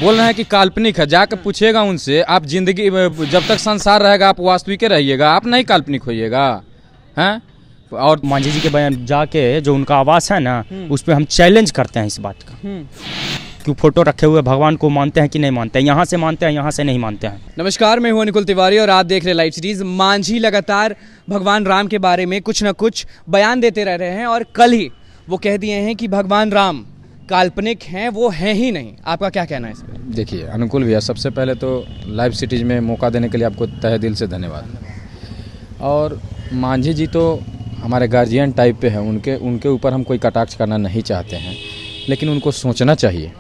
बोल रहे हैं कि काल्पनिक है, जाकर पूछिएगा उनसे। आप जिंदगी जब तक संसार रहेगा आप वास्तविक रहिएगा, आप नहीं काल्पनिक होइएगा हैं। और मांझी जी के बयान जाके जो उनका आवास है ना, उस पर हम चैलेंज करते हैं इस बात का कि फोटो रखे हुए भगवान को मानते हैं कि नहीं मानते हैं, यहाँ से मानते हैं, यहाँ से नहीं मानते हैं। नमस्कार, मैं हूं निकुल तिवारी और आप देख रहे हैं लाइव सीरीज। मांझी लगातार भगवान राम के बारे में कुछ न कुछ बयान देते रह रहे हैं और कल ही वो कह दिए हैं कि भगवान राम काल्पनिक हैं, वो हैं ही नहीं। आपका क्या कहना है इस पर? देखिए अनुकूल भैया, सबसे पहले तो लाइव सिटीज में मौका देने के लिए आपको तहे दिल से धन्यवाद। और मांझी जी तो हमारे गार्जियन टाइप पे हैं, उनके ऊपर हम कोई कटाक्ष करना नहीं चाहते हैं, लेकिन उनको सोचना चाहिए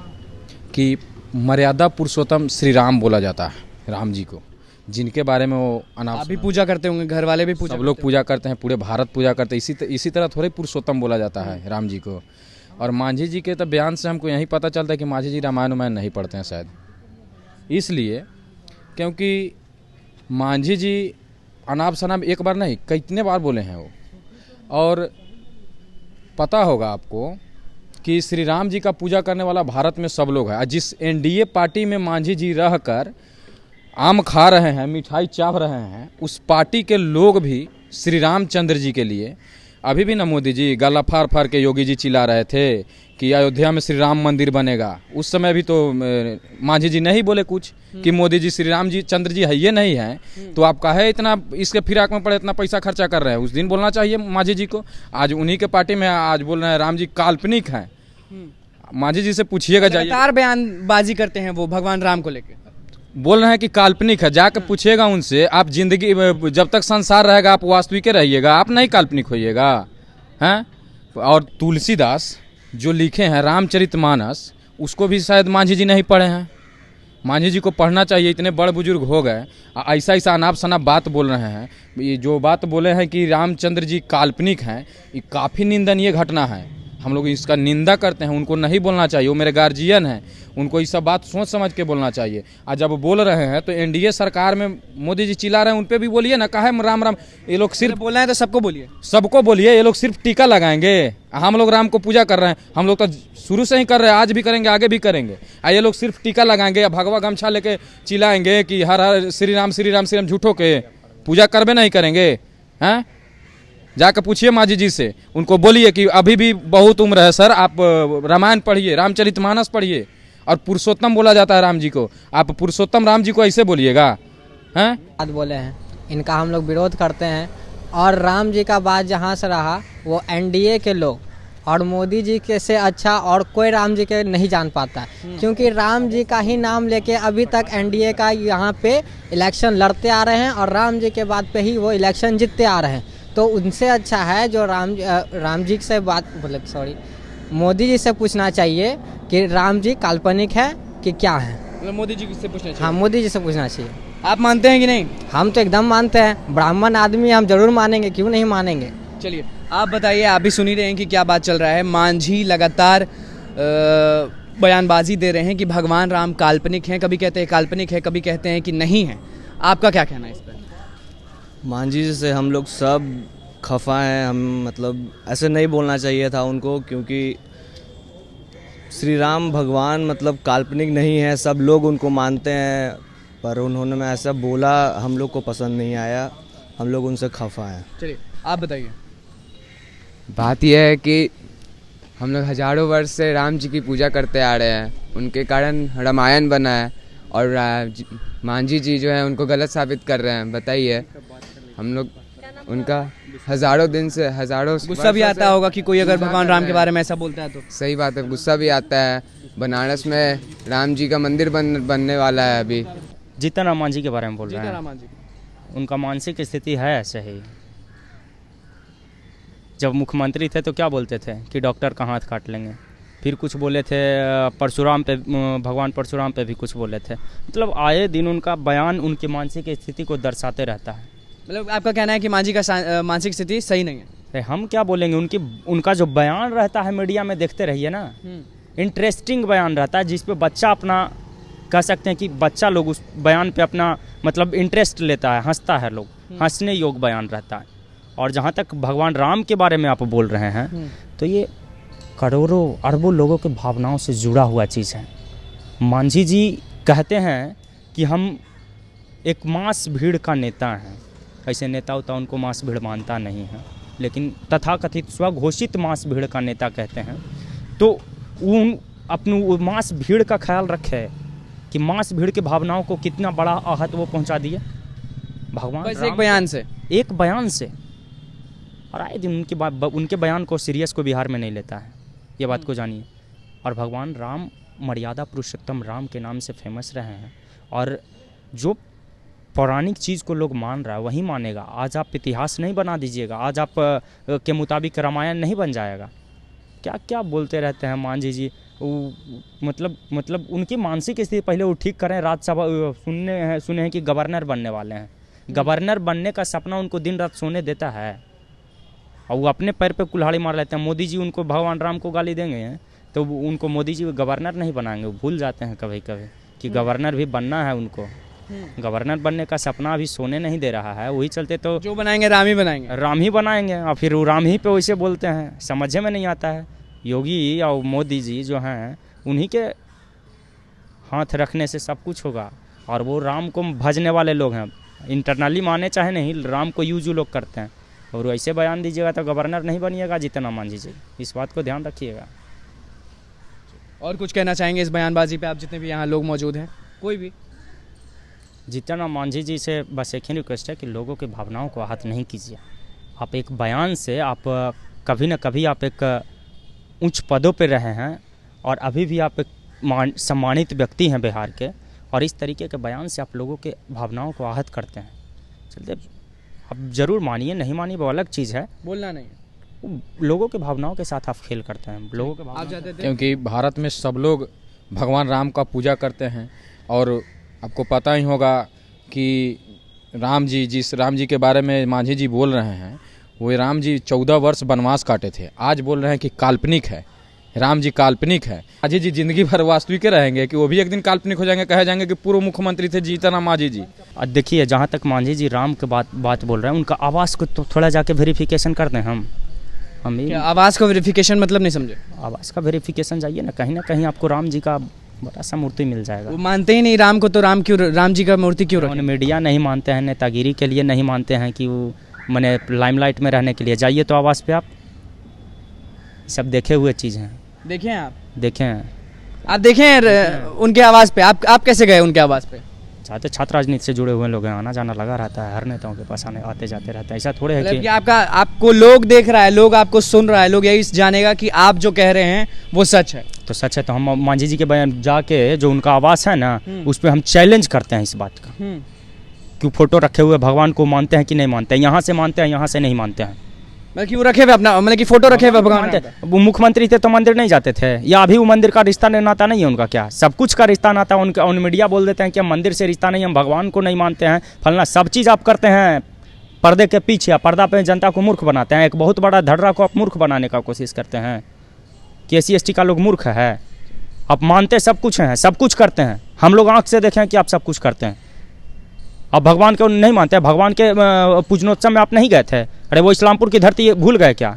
कि मर्यादा पुरुषोत्तम श्री राम बोला जाता है राम जी को, जिनके बारे में वो आप भी पूजा करते होंगे, घर वाले भी पूजा, सब लोग पूजा करते हैं, पूरे भारत पूजा करते हैं। इसी तरह थोड़े पुरुषोत्तम बोला जाता है राम जी को। और मांझी जी के तो बयान से हमको यही पता चलता है कि मांझी जी रामायण नहीं पढ़ते हैं शायद, इसलिए क्योंकि मांझी जी अनाप शनाप एक बार नहीं कितने बार बोले हैं वो। और पता होगा आपको कि श्री राम जी का पूजा करने वाला भारत में सब लोग हैं। जिस एनडीए पार्टी में मांझी जी रहकर आम खा रहे हैं, मिठाई चाप रहे हैं, उस पार्टी के लोग भी श्री रामचंद्र जी के लिए अभी भी ना मोदी जी गला फाड़ फाड़ के योगी जी चिल्ला रहे थे कि अयोध्या में श्री राम मंदिर बनेगा। उस समय भी तो मांझी जी नहीं बोले कुछ कि मोदी जी श्री राम जी चंद्र जी है ये नहीं है, तो आप काहे इतना इसके फिराक में पड़े इतना पैसा खर्चा कर रहे हैं। उस दिन बोलना चाहिए मांझी जी को। आज उन्हीं के पार्टी में आज बोल रहे हैं राम जी काल्पनिक हैं। मांझी जी से पूछिएगा, जाइए। लगातार बयानबाजी करते हैं वो भगवान राम को लेकर, बोल रहे हैं कि काल्पनिक है, जाकर पूछिएगा उनसे। आप जिंदगी जब तक संसार रहेगा आप वास्तविक रहिएगा, आप नहीं काल्पनिक होइएगा हैं। और तुलसीदास जो लिखे हैं रामचरितमानस, उसको भी शायद मांझी जी नहीं पढ़े हैं। मांझी जी को पढ़ना चाहिए, इतने बड़े बुजुर्ग हो गए, ऐसा अनाप शनाप बात बोल रहे हैं। ये जो बात बोले हैं कि रामचंद्र जी काल्पनिक हैं, ये काफ़ी निंदनीय घटना है। हम लोग इसका निंदा करते हैं, उनको नहीं बोलना चाहिए। वो मेरे गार्जियन हैं, उनको ये सब बात सोच समझ के बोलना चाहिए। और जब बोल रहे हैं तो एनडीए सरकार में मोदी जी चिल्ला रहे हैं, उन पे भी बोलिए ना, काहे राम राम। ये लोग सिर्फ बोलना है तो सबको बोलिए, सबको बोलिए। ये लोग सिर्फ टीका लगाएंगे। हम लोग राम को पूजा कर रहे हैं, हम लोग तो शुरू से ही कर रहे हैं, आज भी करेंगे, आगे भी करेंगे। ये लोग सिर्फ टीका लगाएंगे या भगवा गमछा लेके चिल्लाएंगे कि हर हर श्री राम श्री राम श्री राम, झूठों के पूजा करबे नहीं करेंगे हैं। जाकर पूछिए मांझी जी से, उनको बोलिए कि अभी भी बहुत उम्र है सर, आप रामायण पढ़िए, रामचरितमानस पढ़िए। और पुरुषोत्तम बोला जाता है राम जी को, आप पुरुषोत्तम राम जी को ऐसे बोलिएगा हैं। बात बोले हैं, इनका हम लोग विरोध करते हैं। और राम जी का बात जहाँ से रहा, वो एनडीए के लोग और मोदी जी के से अच्छा और कोई राम जी के नहीं जान पाता है, क्योंकि राम जी का ही नाम लेके अभी तक एनडीए का यहाँ पे इलेक्शन लड़ते आ रहे हैं और राम जी के बाद पे ही वो इलेक्शन जीतते आ रहे हैं। तो उनसे अच्छा है जो राम जी से मोदी जी से पूछना चाहिए कि राम जी काल्पनिक है कि क्या है। मतलब मोदी जी से पूछना चाहिए। हाँ, मोदी जी से पूछना चाहिए। आप मानते हैं कि नहीं? हम तो एकदम मानते हैं, ब्राह्मण आदमी हम जरूर मानेंगे, क्यों नहीं मानेंगे। चलिए आप बताइए, आप भी सुन ही रहे हैं कि क्या बात चल रहा है। मांझी लगातार बयानबाजी दे रहे हैं कि भगवान राम काल्पनिक हैं, कभी कहते हैं काल्पनिक है, कभी कहते हैं कि नहीं है। आपका क्या कहना है इस पर? मांझी जी से हम लोग सब खफा हैं। हम मतलब ऐसे नहीं बोलना चाहिए था उनको, क्योंकि श्री राम भगवान मतलब काल्पनिक नहीं है, सब लोग उनको मानते हैं, पर उन्होंने में ऐसा बोला हम लोग को पसंद नहीं आया, हम लोग उनसे खफा हैं। चलिए आप बताइए। बात यह है कि हम लोग हजारों वर्ष से राम जी की पूजा करते आ रहे हैं, उनके कारण रामायण बना है, और मांझी जी जो है उनको गलत साबित कर रहे हैं। बताइए, हम लोग उनका हजारों दिन से गुस्सा भी आता होगा कि कोई अगर भगवान राम के बारे में ऐसा बोलता है तो। सही बात है, गुस्सा भी आता है। बनारस में राम जी का मंदिर बनने वाला है अभी। जीतन राम मांझी के बारे में बोल रहे हैं, उनका मानसिक स्थिति है ऐसे ही। जब मुख्यमंत्री थे तो क्या बोलते थे कि डॉक्टर का हाथ काट लेंगे, फिर कुछ बोले थे परशुराम पे, भगवान परशुराम पे भी कुछ बोले थे। मतलब आए दिन उनका बयान उनकी मानसिक स्थिति को दर्शाते रहता है। मतलब आपका कहना है कि मांझी का मानसिक स्थिति सही नहीं है? हम क्या बोलेंगे, उनका जो बयान रहता है मीडिया में देखते रहिए ना, इंटरेस्टिंग बयान रहता है, जिस पे बच्चा अपना कह सकते हैं कि बच्चा लोग उस बयान पे अपना मतलब इंटरेस्ट लेता है, हंसता है, लोग हंसने योग्य बयान रहता है। और जहाँ तक भगवान राम के बारे में आप बोल रहे हैं, तो ये करोड़ों अरबों लोगों के भावनाओं से जुड़ा हुआ चीज़ है। मांझी जी कहते हैं कि हम एक मास भीड़ का नेता हैं। ऐसे नेता होता उनको मास भीड़ मानता नहीं है, लेकिन तथाकथित स्वघोषित मास भीड़ का नेता कहते हैं। तो उन अपनी मास भीड़ का ख्याल रखे कि मास भीड़ की भावनाओं को कितना बड़ा आहत वो पहुंचा दिए भगवान बस राम एक बयान से। एक बयान से। और आए दिन उनके बयान को सीरियस को बिहार में नहीं लेता है, ये बात को जानिए। और भगवान राम मर्यादा पुरुषोत्तम राम के नाम से फेमस रहे हैं, और जो पौराणिक चीज़ को लोग मान रहा है वही मानेगा। आज आप इतिहास नहीं बना दीजिएगा, आज आप के मुताबिक रामायण नहीं बन जाएगा। क्या क्या बोलते रहते हैं मांझी जी। मतलब उनकी मानसिक स्थिति पहले वो ठीक करें। राज्यसभा सुने हैं कि गवर्नर बनने वाले हैं। गवर्नर बनने का सपना उनको दिन रात सोने देता है, और वो अपने पैर पे कुल्हाड़ी मार लेते हैं। मोदी जी उनको भगवान राम को गाली देंगे तो उनको मोदी जी गवर्नर नहीं बनाएंगे। वो भूल जाते हैं कभी कभी कि गवर्नर भी बनना है उनको। गवर्नर बनने का सपना अभी सोने नहीं दे रहा है। वही चलते तो जो बनाएंगे राम ही बनाएंगे। राम ही बनाएंगे, और फिर वो राम ही पे वैसे बोलते हैं, समझे में नहीं आता है। योगी और मोदी जी जो हैं उन्हीं के हाथ रखने से सब कुछ होगा, और वो राम को भजने वाले लोग हैं। इंटरनली माने चाहे नहीं, राम को यूज लोग करते हैं। और ऐसे बयान दीजिएगा तो गवर्नर नहीं बनिएगा जितना मांझी जी, इस बात को ध्यान रखिएगा। और कुछ कहना चाहेंगे इस बयानबाजी पे आप जितने भी यहाँ लोग मौजूद हैं, कोई भी? जितना मांझी जी से बस एक ही रिक्वेस्ट है कि लोगों की भावनाओं को आहत नहीं कीजिए। आप एक बयान से आप कभी न कभी आप एक उच्च पदों पर रहे हैं, और अभी भी आप एक सम्मानित व्यक्ति हैं बिहार के, और इस तरीके के बयान से आप लोगों के भावनाओं को आहत करते हैं। चलते आप ज़रूर मानिए, नहीं मानिए वो अलग चीज़ है। बोलना नहीं, लोगों के भावनाओं के साथ आप खेल करते हैं। लोगों के आप जाते थे? क्योंकि भारत में सब लोग भगवान राम का पूजा करते हैं, और आपको पता ही होगा कि राम जी, जिस राम जी के बारे में मांझी जी बोल रहे हैं, वो राम जी 14 वर्ष वनवास काटे थे। आज बोल रहे हैं कि काल्पनिक है, राम जी काल्पनिक है। मांझी जी जिंदगी भर वास्तविक रहेंगे कि वो भी एक दिन काल्पनिक हो जाएंगे, कहे जाएंगे कि पूर्व मुख्यमंत्री थे जीतन राम मांझी जी। और देखिए, जहाँ तक मांझी जी राम के बात बोल रहे हैं, उनका आवाज़ को तो थोड़ा जाके वेरिफिकेशन कर दें हम क्या आवाज़ का वेरिफिकेशन मतलब नहीं समझे? आवाज़ का वेरिफिकेशन जाइए ना कहीं आपको राम जी का बड़ा सा मूर्ति मिल जाएगा। वो मानते ही नहीं राम को, तो राम जी का मूर्ति क्यों रखें? मीडिया नहीं मानते हैं, नेतागिरी के लिए नहीं मानते हैं कि वो मैंने लाइमलाइट में रहने के लिए। जाइए तो आवाज़ पे, आप सब देखे हुए चीज़ हैं। देखें आप? देखें हैं। आप देखें उनके आवाज़ पे? आप कैसे गए उनके आवाज़ पे? चाहते छात्र राजनीति से जुड़े हुए लोग हैं, आना जाना लगा रहता है, हर नेताओं के पास आते जाते रहता है। ऐसा थोड़े है मतलब कि आपको लोग देख रहा है, लोग आपको सुन रहा है, लोग यही जानेगा कि आप जो कह रहे हैं वो सच है। तो सच है, तो हम मांझी जी के बयान जाके जो उनका आवाज़ है ना, उस पर हम चैलेंज करते हैं इस बात का कि फोटो रखे हुए भगवान को मानते हैं कि नहीं मानते हैं। यहाँ से मानते हैं, यहाँ से नहीं मानते हैं। मतलब कि वो रखे हुए अपना, मतलब कि फोटो रखे हुए भगवान मानते। वो मुख्यमंत्री थे तो मंदिर नहीं जाते थे, या अभी वो मंदिर का रिश्ता नाता नहीं है उनका? क्या सब कुछ का रिश्ता नाता उनका? उन मीडिया बोल देते हैं कि हम मंदिर से रिश्ता नहीं, हम भगवान को नहीं मानते हैं, फलना सब चीज़ आप करते हैं पर्दे के पीछे। पर्दा पे जनता को मूर्ख बनाते हैं। एक बहुत बड़ा धर्रा को आप मूर्ख बनाने का कोशिश करते हैं कि SC ST का लोग मूर्ख है। आप मानते सब कुछ हैं, सब कुछ करते हैं। हम लोग आँख से देखें कि आप सब कुछ करते हैं। अब भगवान को नहीं मानते हैं। भगवान के पूजनोत्सव में आप नहीं गए थे? अरे वो इस्लामपुर की धरती भूल गए क्या?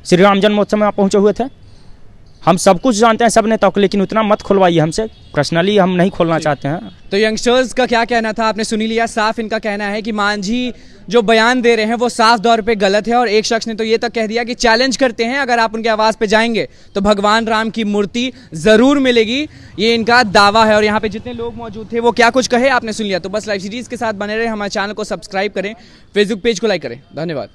श्री राम जन्मोत्सव में आप पहुंचे हुए थे। हम सब कुछ जानते हैं, सब नेताओं को, लेकिन उतना मत खुलवाइए हमसे। पर्सनली हम नहीं खोलना चाहते हैं। तो यंगस्टर्स का क्या कहना था आपने सुनी लिया। साफ इनका कहना है कि मांझी जो बयान दे रहे हैं वो साफ तौर पे गलत है, और एक शख्स ने तो ये तक कह दिया कि चैलेंज करते हैं, अगर आप उनके आवाज़ पे जाएंगे तो भगवान राम की मूर्ति ज़रूर मिलेगी। ये इनका दावा है। और यहाँ पे जितने लोग मौजूद थे वो क्या कुछ कहे आपने सुन लिया। तो बस लाइव सीरीज़ के साथ बने रहे, हमारे चैनल को सब्सक्राइब करें, फेसबुक पेज को लाइक करें। धन्यवाद।